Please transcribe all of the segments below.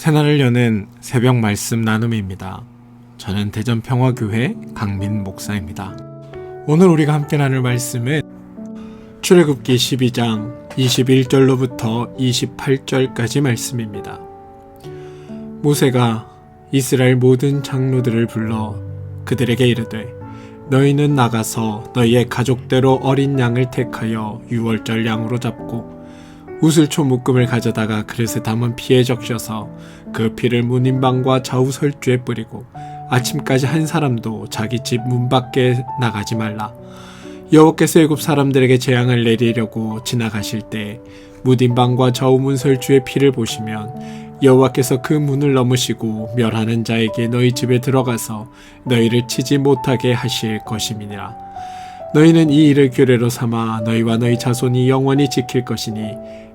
새날을 여는 새벽 말씀 나눔입니다. 저는 대전평화교회 강민 목사입니다. 오늘 우리가 함께 나눌 말씀은 출애굽기 12장 21절로부터 28절까지 말씀입니다. 모세가 이스라엘 모든 장로들을 불러 그들에게 이르되 너희는 나가서 너희의 가족대로 어린 양을 택하여 유월절 양으로 잡고 우슬초 묶음을 가져다가 그릇에 담은 피에 적셔서 그 피를 문인방과 좌우설주에 뿌리고 아침까지 한 사람도 자기 집 문 밖에 나가지 말라. 여호와께서 애굽 사람들에게 재앙을 내리려고 지나가실 때 문인방과 좌우문설주의 피를 보시면 여호와께서 그 문을 넘으시고 멸하는 자에게 너희 집에 들어가서 너희를 치지 못하게 하실 것임이니라. 너희는 이 일을 규례로 삼아 너희와 너희 자손이 영원히 지킬 것이니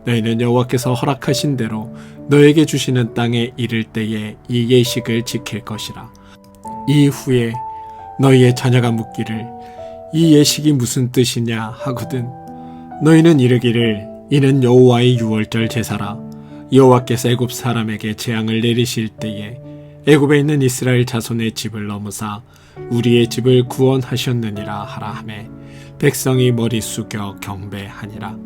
너희는 여호와께서 허락하신 대로 너에게 주시는 땅에 이를 때에 이 예식을 지킬 것이라. 이후에 너희의 자녀가 묻기를 이 예식이 무슨 뜻이냐 하거든 너희는 이르기를 이는 여호와의 유월절 제사라. 여호와께서 애굽 사람에게 재앙을 내리실 때에 애굽에 있는 이스라엘 자손의 집을 넘으사 우리의 집을 구원하셨느니라 하라 하매 백성이 머리 숙여 경배하니라.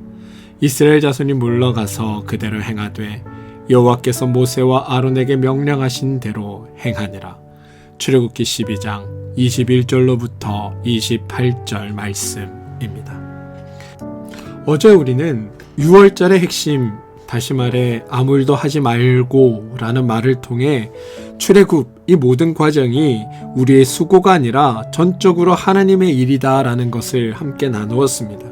이스라엘 자손이 물러가서 그대로 행하되 여호와께서 모세와 아론에게 명령하신 대로 행하니라. 출애굽기 12장 21절로부터 28절 말씀입니다. 어제 우리는 6월절의 핵심, 다시 말해 아무 일도 하지 말고 라는 말을 통해 출애굽 이 모든 과정이 우리의 수고가 아니라 전적으로 하나님의 일이다 라는 것을 함께 나누었습니다.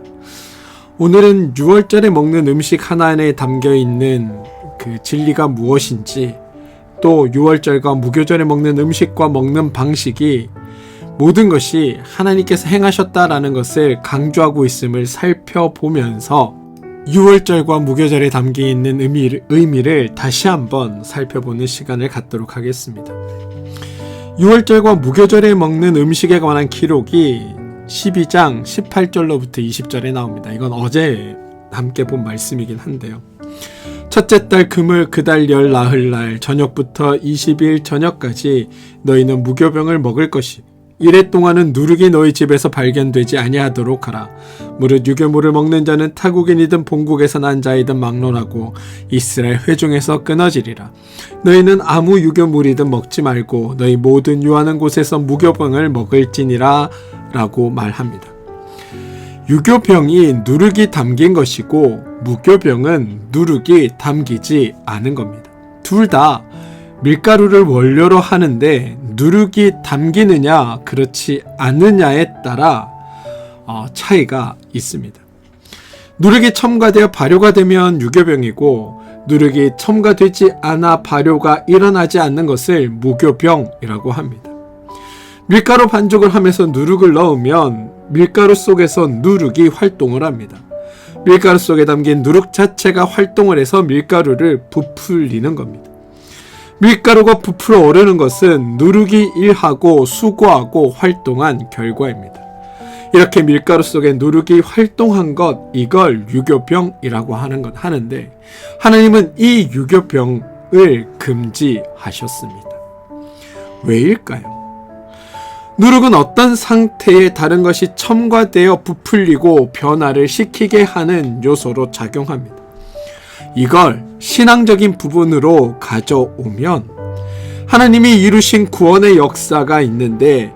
오늘은 6월절에 먹는 음식 하나 안에 담겨있는 그 진리가 무엇인지, 또 6월절과 무교절에 먹는 음식과 먹는 방식이 모든 것이 하나님께서 행하셨다라는 것을 강조하고 있음을 살펴보면서 6월절과 무교절에 담겨있는 의미를 다시 한번 살펴보는 시간을 갖도록 하겠습니다. 6월절과 무교절에 먹는 음식에 관한 기록이 12장 18절로부터 20절에 나옵니다. 이건 어제 함께 본 말씀이긴 한데요. 첫째 달 금을 그달 열 나흘날 저녁부터 20일 저녁까지 너희는 무교병을 먹을 것이 이래 동안은 누룩이 너희 집에서 발견되지 아니하도록 하라. 무릇 유교물을 먹는 자는 타국인이든 본국에서 난 자이든 막론하고 이스라엘 회중에서 끊어지리라. 너희는 아무 유교물이든 먹지 말고 너희 모든 유하는 곳에서 무교병을 먹을지니라 라고 말합니다. 유교병이 누룩이 담긴 것이고 무교병은 누룩이 담기지 않은 겁니다. 둘 다 밀가루를 원료로 하는데 누룩이 담기느냐 그렇지 않느냐에 따라 차이가 있습니다. 누룩이 첨가되어 발효가 되면 유교병이고 누룩이 첨가되지 않아 발효가 일어나지 않는 것을 무교병이라고 합니다. 밀가루 반죽을 하면서 누룩을 넣으면 밀가루 속에서 누룩이 활동을 합니다. 밀가루 속에 담긴 누룩 자체가 활동을 해서 밀가루를 부풀리는 겁니다. 밀가루가 부풀어 오르는 것은 누룩이 일하고 수고하고 활동한 결과입니다. 이렇게 밀가루 속에 누룩이 활동한 것, 이걸 유교병이라고 하는데 하나님은 이 유교병을 금지하셨습니다. 왜일까요? 누룩은 어떤 상태에 다른 것이 첨가되어 부풀리고 변화를 시키게 하는 요소로 작용합니다. 이걸 신앙적인 부분으로 가져오면 하나님이 이루신 구원의 역사가 있는데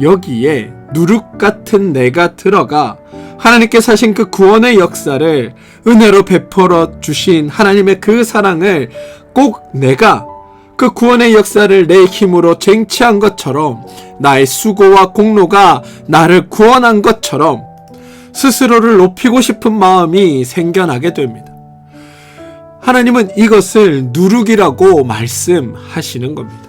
여기에 누룩 같은 내가 들어가 하나님께서 하신 그 구원의 역사를 은혜로 베풀어 주신 하나님의 그 사랑을 꼭 내가 그 구원의 역사를 내 힘으로 쟁취한 것처럼 나의 수고와 공로가 나를 구원한 것처럼 스스로를 높이고 싶은 마음이 생겨나게 됩니다. 하나님은 이것을 누룩이라고 말씀하시는 겁니다.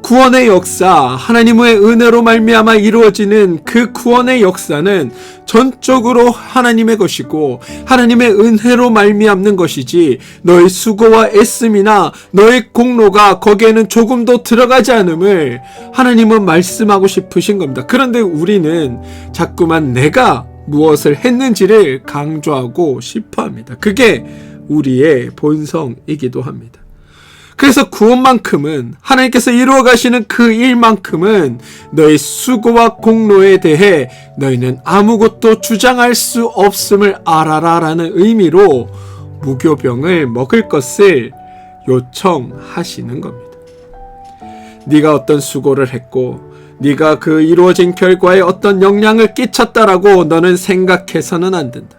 구원의 역사, 하나님의 은혜로 말미암아 이루어지는 그 구원의 역사는 전적으로 하나님의 것이고 하나님의 은혜로 말미암는 것이지 너의 수고와 애씀이나 너의 공로가 거기에는 조금도 들어가지 않음을 하나님은 말씀하고 싶으신 겁니다. 그런데 우리는 자꾸만 내가 무엇을 했는지를 강조하고 싶어 합니다. 그게 우리의 본성이기도 합니다. 그래서 구원만큼은, 하나님께서 이루어 가시는 그 일만큼은 너의 수고와 공로에 대해 너희는 아무것도 주장할 수 없음을 알아라 라는 의미로 무교병을 먹을 것을 요청하시는 겁니다. 네가 어떤 수고를 했고 네가 그 이루어진 결과에 어떤 영향을 끼쳤다라고 너는 생각해서는 안 된다.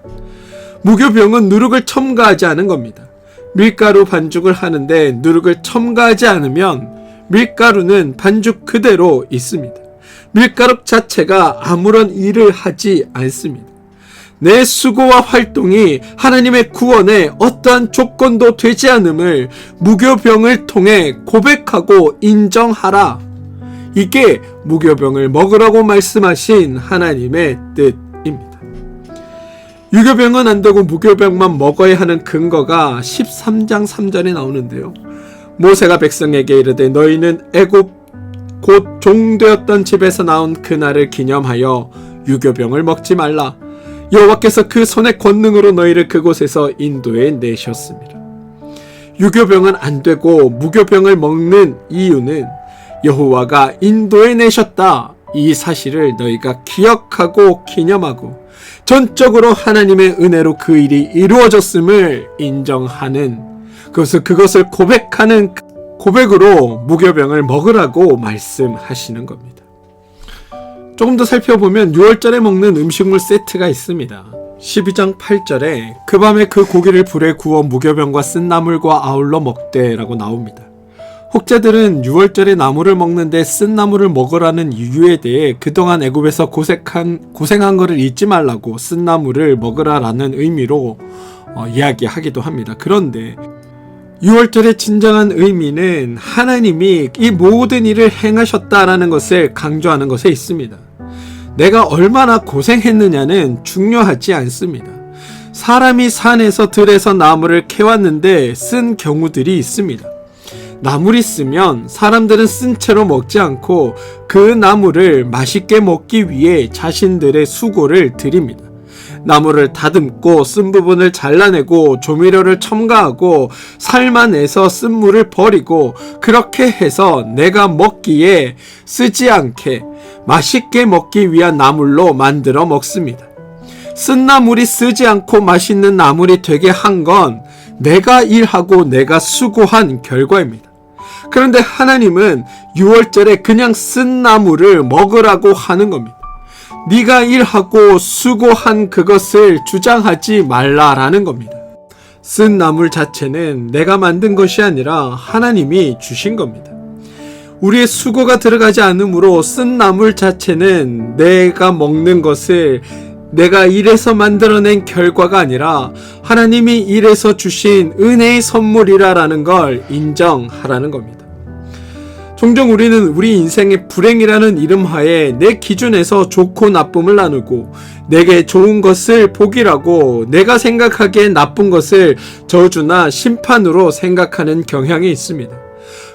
무교병은 누룩을 첨가하지 않은 겁니다. 밀가루 반죽을 하는데 누룩을 첨가하지 않으면 밀가루는 반죽 그대로 있습니다. 밀가루 자체가 아무런 일을 하지 않습니다. 내 수고와 활동이 하나님의 구원에 어떠한 조건도 되지 않음을 무교병을 통해 고백하고 인정하라. 이게 무교병을 먹으라고 말씀하신 하나님의 뜻입니다. 유교병은 안 되고 무교병만 먹어야 하는 근거가 13장 3절에 나오는데요. 모세가 백성에게 이르되 너희는 애굽 곧 종되었던 집에서 나온 그날을 기념하여 유교병을 먹지 말라. 여호와께서 그 손의 권능으로 너희를 그곳에서 인도해 내셨습니다. 유교병은 안 되고 무교병을 먹는 이유는 여호와가 인도해 내셨다. 이 사실을 너희가 기억하고 기념하고 전적으로 하나님의 은혜로 그 일이 이루어졌음을 인정하는, 그것을 고백하는 고백으로 무교병을 먹으라고 말씀하시는 겁니다. 조금 더 살펴보면 6월절에 먹는 음식물 세트가 있습니다. 12장 8절에 그 밤에 그 고기를 불에 구워 무교병과 쓴 나물과 아울러 먹되 라고 나옵니다. 혹자들은 6월절에 나물을 먹는데 쓴 나물을 먹으라는 이유에 대해 그동안 애굽에서 고생한 것을 잊지 말라고 쓴 나물을 먹으라라는 의미로 이야기하기도 합니다. 그런데 6월절의 진정한 의미는 하나님이 이 모든 일을 행하셨다라는 것을 강조하는 것에 있습니다. 내가 얼마나 고생했느냐는 중요하지 않습니다. 사람이 산에서 들에서 나무를 캐왔는데 쓴 경우들이 있습니다. 나물이 쓰면 사람들은 쓴 채로 먹지 않고 그 나물을 맛있게 먹기 위해 자신들의 수고를 드립니다. 나물을 다듬고 쓴 부분을 잘라내고 조미료를 첨가하고 삶아내서 쓴 물을 버리고 그렇게 해서 내가 먹기에 쓰지 않게 맛있게 먹기 위한 나물로 만들어 먹습니다. 쓴 나물이 쓰지 않고 맛있는 나물이 되게 한 건 내가 일하고 내가 수고한 결과입니다. 그런데 하나님은 6월절에 그냥 쓴 나물을 먹으라고 하는 겁니다. 네가 일하고 수고한 그것을 주장하지 말라라는 겁니다. 쓴 나물 자체는 내가 만든 것이 아니라 하나님이 주신 겁니다. 우리의 수고가 들어가지 않으므로 쓴 나물 자체는 내가 먹는 것을 내가 일해서 만들어낸 결과가 아니라 하나님이 일해서 주신 은혜의 선물이라는 걸 인정하라는 겁니다. 종종 우리는 우리 인생의 불행이라는 이름하에 내 기준에서 좋고 나쁨을 나누고 내게 좋은 것을 복이라고 내가 생각하기에 나쁜 것을 저주나 심판으로 생각하는 경향이 있습니다.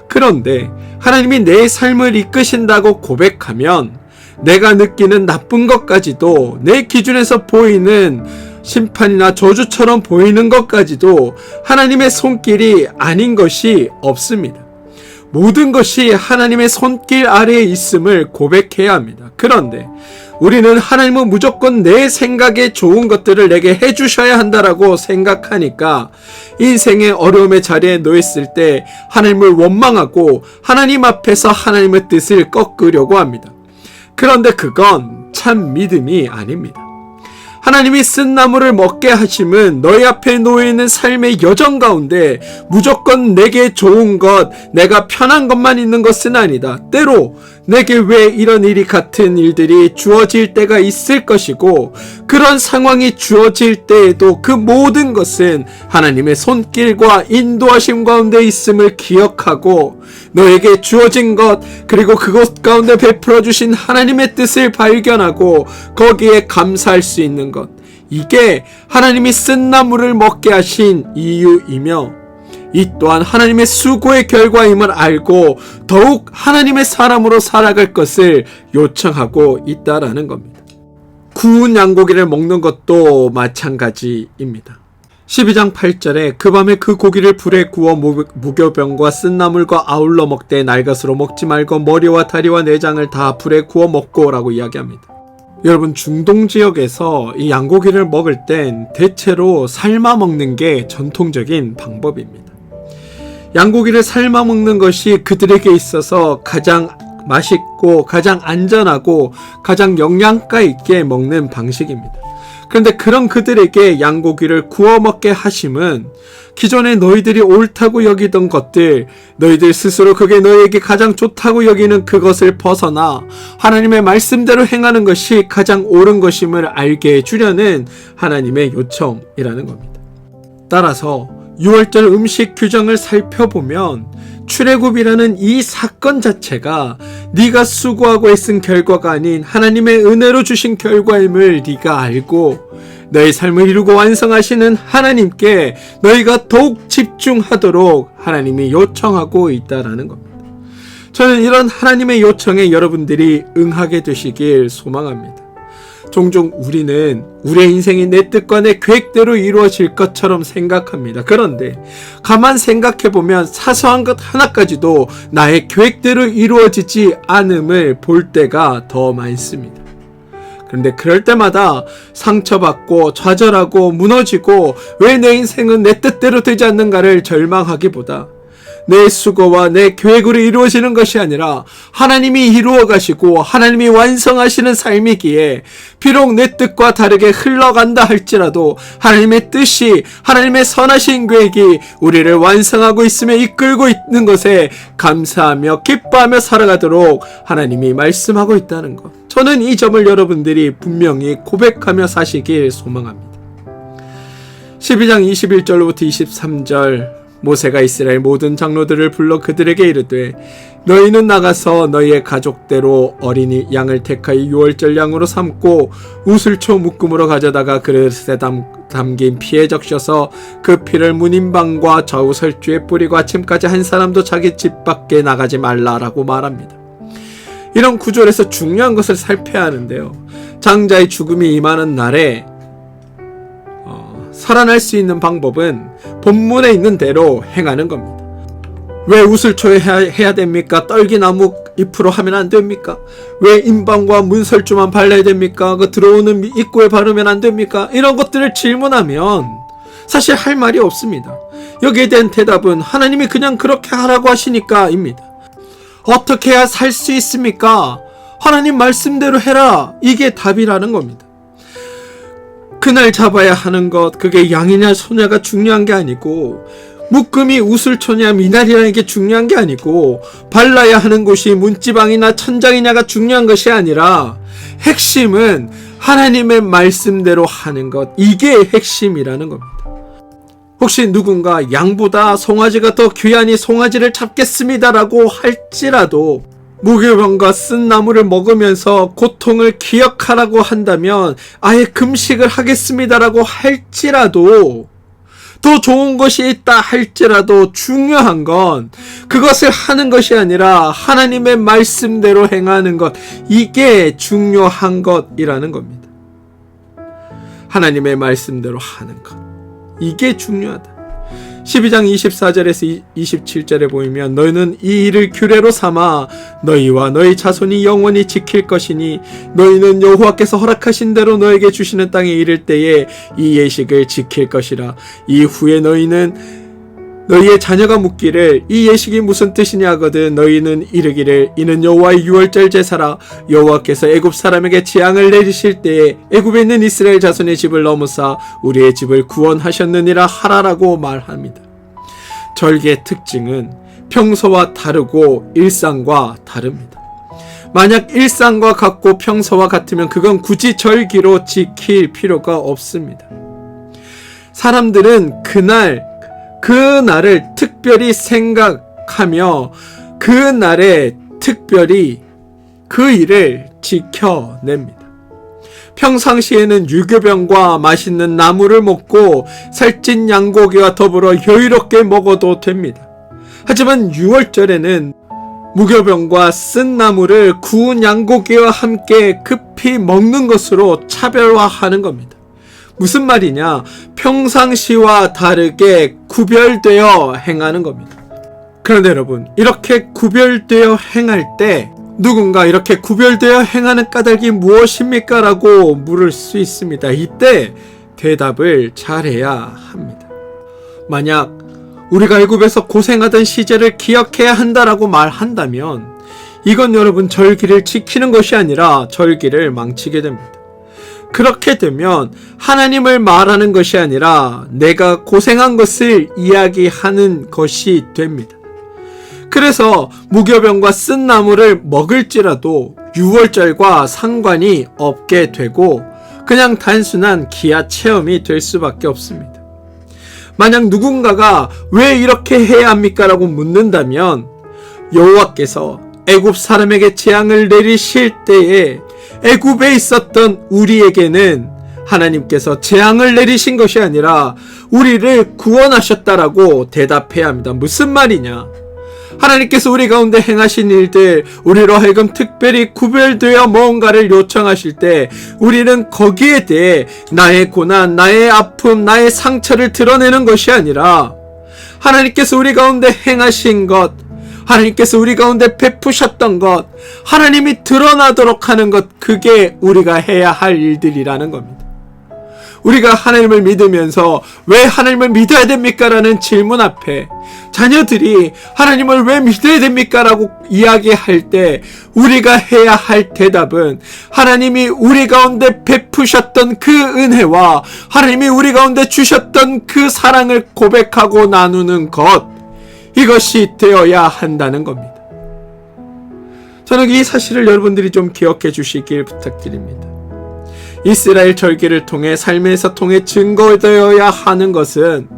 그런데 하나님이 내 삶을 이끄신다고 고백하면 내가 느끼는 나쁜 것까지도 내 기준에서 보이는 심판이나 저주처럼 보이는 것까지도 하나님의 손길이 아닌 것이 없습니다. 모든 것이 하나님의 손길 아래에 있음을 고백해야 합니다. 그런데 우리는 하나님은 무조건 내 생각에 좋은 것들을 내게 해주셔야 한다라고 생각하니까 인생의 어려움의 자리에 놓였을 때 하나님을 원망하고 하나님 앞에서 하나님의 뜻을 꺾으려고 합니다. 그런데 그건 참 믿음이 아닙니다. 하나님이 쓴 나물을 먹게 하심은 너희 앞에 놓여있는 삶의 여정 가운데 무조건 내게 좋은 것, 내가 편한 것만 있는 것은 아니다. 때로 내게 왜 이런 일이 같은 일들이 주어질 때가 있을 것이고 그런 상황이 주어질 때에도 그 모든 것은 하나님의 손길과 인도하심 가운데 있음을 기억하고 너에게 주어진 것 그리고 그것 가운데 베풀어 주신 하나님의 뜻을 발견하고 거기에 감사할 수 있는 것, 이게 하나님이 쓴 나물을 먹게 하신 이유이며 이 또한 하나님의 수고의 결과임을 알고 더욱 하나님의 사람으로 살아갈 것을 요청하고 있다라는 겁니다. 구운 양고기를 먹는 것도 마찬가지입니다. 12장 8절에 그 밤에 그 고기를 불에 구워 무교병과 쓴나물과 아울러 먹되 날것으로 먹지 말고 머리와 다리와 내장을 다 불에 구워 먹고 라고 이야기합니다. 여러분, 중동 지역에서 이 양고기를 먹을 땐 대체로 삶아 먹는 게 전통적인 방법입니다. 양고기를 삶아 먹는 것이 그들에게 있어서 가장 맛있고 가장 안전하고 가장 영양가 있게 먹는 방식입니다. 그런데 그런 그들에게 양고기를 구워 먹게 하심은 기존에 너희들이 옳다고 여기던 것들, 너희들 스스로 그게 너희에게 가장 좋다고 여기는 그것을 벗어나 하나님의 말씀대로 행하는 것이 가장 옳은 것임을 알게 해주려는 하나님의 요청이라는 겁니다. 따라서 6월절 음식 규정을 살펴보면 출애굽이라는 이 사건 자체가 네가 수고하고 애쓴 결과가 아닌 하나님의 은혜로 주신 결과임을 네가 알고 너의 삶을 이루고 완성하시는 하나님께 너희가 더욱 집중하도록 하나님이 요청하고 있다라는 겁니다. 저는 이런 하나님의 요청에 여러분들이 응하게 되시길 소망합니다. 종종 우리는 우리의 인생이 내 뜻과 내 계획대로 이루어질 것처럼 생각합니다. 그런데 가만 생각해보면 사소한 것 하나까지도 나의 계획대로 이루어지지 않음을 볼 때가 더 많습니다. 그런데 그럴 때마다 상처받고 좌절하고 무너지고 왜 내 인생은 내 뜻대로 되지 않는가를 절망하기보다 내 수고와 내 계획으로 이루어지는 것이 아니라 하나님이 이루어 가시고 하나님이 완성하시는 삶이기에 비록 내 뜻과 다르게 흘러간다 할지라도 하나님의 뜻이, 하나님의 선하신 계획이 우리를 완성하고 있으며 이끌고 있는 것에 감사하며 기뻐하며 살아가도록 하나님이 말씀하고 있다는 것, 저는 이 점을 여러분들이 분명히 고백하며 사시길 소망합니다. 12장 21절로부터 23절, 모세가 이스라엘 모든 장로들을 불러 그들에게 이르되 너희는 나가서 너희의 가족대로 어린이 양을 택하여 유월절 양으로 삼고 우슬초 묶음으로 가져다가 그릇에 담긴 피에 적셔서 그 피를 문인방과 좌우설주에 뿌리고 아침까지 한 사람도 자기 집 밖에 나가지 말라라고 말합니다. 이런 구절에서 중요한 것을 살펴야 하는데요, 장자의 죽음이 임하는 날에 살아날 수 있는 방법은 본문에 있는 대로 행하는 겁니다. 왜 우슬초에 해야 됩니까? 떨기나무 잎으로 하면 안 됩니까? 왜 인방과 문설주만 발라야 됩니까? 그 들어오는 입구에 바르면 안 됩니까? 이런 것들을 질문하면 사실 할 말이 없습니다. 여기에 대한 대답은 하나님이 그냥 그렇게 하라고 하시니까입니다. 어떻게 해야 살 수 있습니까? 하나님 말씀대로 해라. 이게 답이라는 겁니다. 그날 잡아야 하는 것, 그게 양이냐 소냐가 중요한 게 아니고, 묶음이 우슬초냐 미나리라는 게 중요한 게 아니고, 발라야 하는 곳이 문지방이나 천장이냐가 중요한 것이 아니라 핵심은 하나님의 말씀대로 하는 것, 이게 핵심이라는 겁니다. 혹시 누군가 양보다 송아지가 더 귀하니 송아지를 잡겠습니다라고 할지라도 무교병과 쓴 나물을 먹으면서 고통을 기억하라고 한다면, 아예 금식을 하겠습니다라고 할지라도, 더 좋은 것이 있다 할지라도 중요한 건 그것을 하는 것이 아니라 하나님의 말씀대로 행하는 것, 이게 중요한 것이라는 겁니다. 하나님의 말씀대로 하는 것, 이게 중요하다. 12장 24절에서 27절에 보이면 너희는 이 일을 규례로 삼아 너희와 너희 자손이 영원히 지킬 것이니 너희는 여호와께서 허락하신 대로 너에게 주시는 땅에 이를 때에 이 예식을 지킬 것이라. 이후에 너희는 너희의 자녀가 묻기를 이 예식이 무슨 뜻이냐 하거든 너희는 이르기를 이는 여호와의 유월절 제사라. 여호와께서 애굽 사람에게 재앙을 내리실 때에 애굽에 있는 이스라엘 자손의 집을 넘어사 우리의 집을 구원하셨느니라 하라라고 말합니다. 절기의 특징은 평소와 다르고 일상과 다릅니다. 만약 일상과 같고 평소와 같으면 그건 굳이 절기로 지킬 필요가 없습니다. 사람들은 그날을 특별히 생각하며 그날에 특별히 그 일을 지켜냅니다. 평상시에는 유교병과 맛있는 나물을 먹고 살찐 양고기와 더불어 여유롭게 먹어도 됩니다. 하지만 6월절에는 무교병과 쓴 나물을 구운 양고기와 함께 급히 먹는 것으로 차별화하는 겁니다. 무슨 말이냐? 평상시와 다르게 구별되어 행하는 겁니다. 그런데 여러분, 이렇게 구별되어 행할 때 누군가 이렇게 구별되어 행하는 까닭이 무엇입니까? 라고 물을 수 있습니다. 이때 대답을 잘해야 합니다. 만약 우리가 애굽에서 고생하던 시절을 기억해야 한다라고 말한다면 이건 여러분 절기를 지키는 것이 아니라 절기를 망치게 됩니다. 그렇게 되면 하나님을 말하는 것이 아니라 내가 고생한 것을 이야기하는 것이 됩니다. 그래서 무교병과 쓴 나무를 먹을지라도 유월절과 상관이 없게 되고 그냥 단순한 기아 체험이 될 수밖에 없습니다. 만약 누군가가 왜 이렇게 해야 합니까? 라고 묻는다면 여호와께서 애굽 사람에게 재앙을 내리실 때에 애굽에 있었던 우리에게는 하나님께서 재앙을 내리신 것이 아니라 우리를 구원하셨다라고 대답해야 합니다. 무슨 말이냐? 하나님께서 우리 가운데 행하신 일들, 우리로 하여금 특별히 구별되어 무언가를 요청하실 때 우리는 거기에 대해 나의 고난, 나의 아픔, 나의 상처를 드러내는 것이 아니라 하나님께서 우리 가운데 행하신 것, 하나님께서 우리 가운데 베푸셨던 것, 하나님이 드러나도록 하는 것, 그게 우리가 해야 할 일들이라는 겁니다. 우리가 하나님을 믿으면서 왜 하나님을 믿어야 됩니까? 라는 질문 앞에 자녀들이 하나님을 왜 믿어야 됩니까? 라고 이야기할 때 우리가 해야 할 대답은 하나님이 우리 가운데 베푸셨던 그 은혜와 하나님이 우리 가운데 주셨던 그 사랑을 고백하고 나누는 것, 이것이 되어야 한다는 겁니다. 저는 이 사실을 여러분들이 좀 기억해 주시길 부탁드립니다. 이스라엘 절기를 통해 삶에서 통해 증거되어야 하는 것은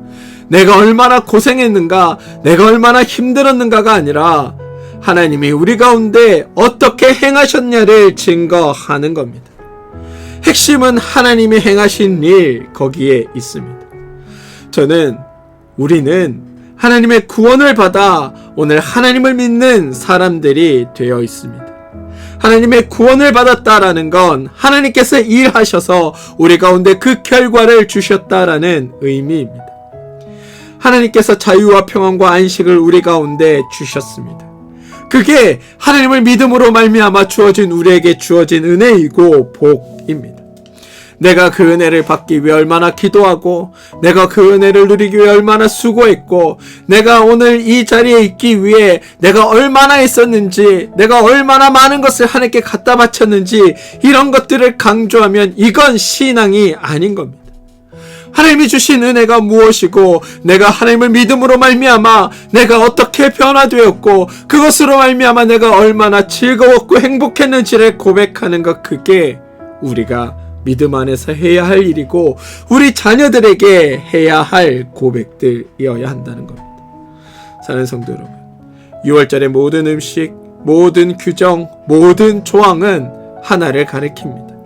내가 얼마나 고생했는가, 내가 얼마나 힘들었는가가 아니라 하나님이 우리 가운데 어떻게 행하셨냐를 증거하는 겁니다. 핵심은 하나님이 행하신 일, 거기에 있습니다. 우리는 하나님의 구원을 받아 오늘 하나님을 믿는 사람들이 되어 있습니다. 하나님의 구원을 받았다라는 건 하나님께서 일하셔서 우리 가운데 그 결과를 주셨다라는 의미입니다. 하나님께서 자유와 평안과 안식을 우리 가운데 주셨습니다. 그게 하나님을 믿음으로 말미암아 주어진 우리에게 주어진 은혜이고 복입니다. 내가 그 은혜를 받기 위해 얼마나 기도하고 내가 그 은혜를 누리기 위해 얼마나 수고했고 내가 오늘 이 자리에 있기 위해 내가 얼마나 애썼는지 내가 얼마나 많은 것을 하나님께 갖다 바쳤는지 이런 것들을 강조하면 이건 신앙이 아닌 겁니다. 하나님이 주신 은혜가 무엇이고 내가 하나님을 믿음으로 말미암아 내가 어떻게 변화되었고 그것으로 말미암아 내가 얼마나 즐거웠고 행복했는지를 고백하는 것, 그게 우리가 믿음 안에서 해야 할 일이고 우리 자녀들에게 해야 할 고백들이어야 한다는 겁니다. 사랑하는 성도 여러분, 6월절의 모든 음식, 모든 규정, 모든 조항은 하나를 가리킵니다.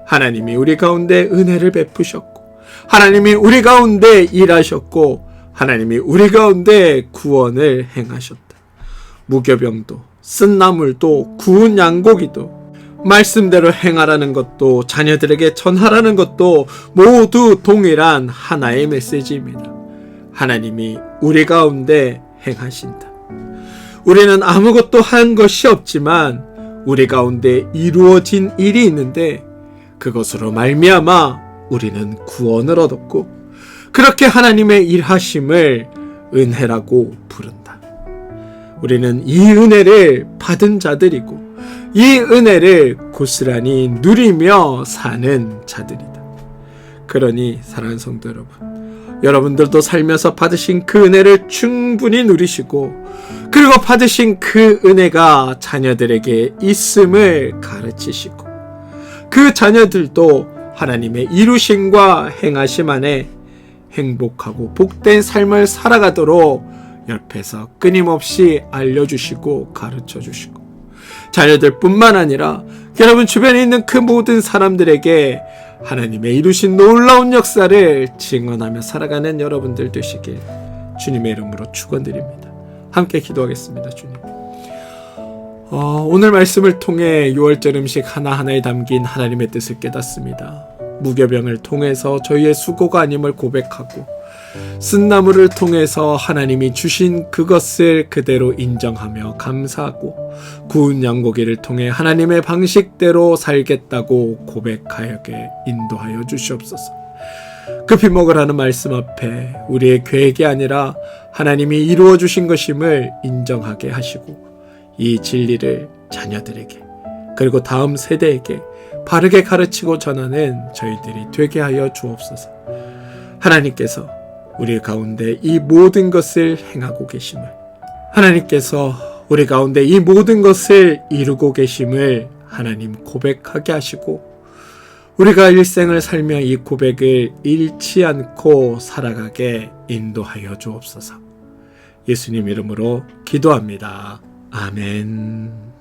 하나님이 우리 가운데 은혜를 베푸셨고 하나님이 우리 가운데 일하셨고 하나님이 우리 가운데 구원을 행하셨다. 무교병도 쓴 나물도 구운 양고기도 말씀대로 행하라는 것도 자녀들에게 전하라는 것도 모두 동일한 하나의 메시지입니다. 하나님이 우리 가운데 행하신다. 우리는 아무것도 한 것이 없지만 우리 가운데 이루어진 일이 있는데 그것으로 말미암아 우리는 구원을 얻었고 그렇게 하나님의 일하심을 은혜라고 부른다. 우리는 이 은혜를 받은 자들이고 이 은혜를 고스란히 누리며 사는 자들이다. 그러니 사랑하는 성도 여러분, 여러분들도 살면서 받으신 그 은혜를 충분히 누리시고 그리고 받으신 그 은혜가 자녀들에게 있음을 가르치시고 그 자녀들도 하나님의 이루심과 행하심 안에 행복하고 복된 삶을 살아가도록 옆에서 끊임없이 알려주시고 가르쳐주시고 자녀들뿐만 아니라 여러분 주변에 있는 그 모든 사람들에게 하나님의 이루신 놀라운 역사를 증언하며 살아가는 여러분들 되시길 주님의 이름으로 축원드립니다. 함께 기도하겠습니다. 주님, 오늘 말씀을 통해 6월절 음식 하나하나에 담긴 하나님의 뜻을 깨닫습니다. 무교병을 통해서 저희의 수고가 아님을 고백하고 쓴나무를 통해서 하나님이 주신 그것을 그대로 인정하며 감사하고 구운 양고기를 통해 하나님의 방식대로 살겠다고 고백하게 인도하여 주시옵소서. 급히 먹으라는 말씀 앞에 우리의 계획이 아니라 하나님이 이루어 주신 것임을 인정하게 하시고 이 진리를 자녀들에게 그리고 다음 세대에게 바르게 가르치고 전하는 저희들이 되게 하여 주옵소서. 하나님께서 우리 가운데 이 모든 것을 행하고 계심을, 하나님께서 우리 가운데 이 모든 것을 이루고 계심을 하나님 고백하게 하시고 우리가 일생을 살며 이 고백을 잃지 않고 살아가게 인도하여 주옵소서. 예수님 이름으로 기도합니다. 아멘.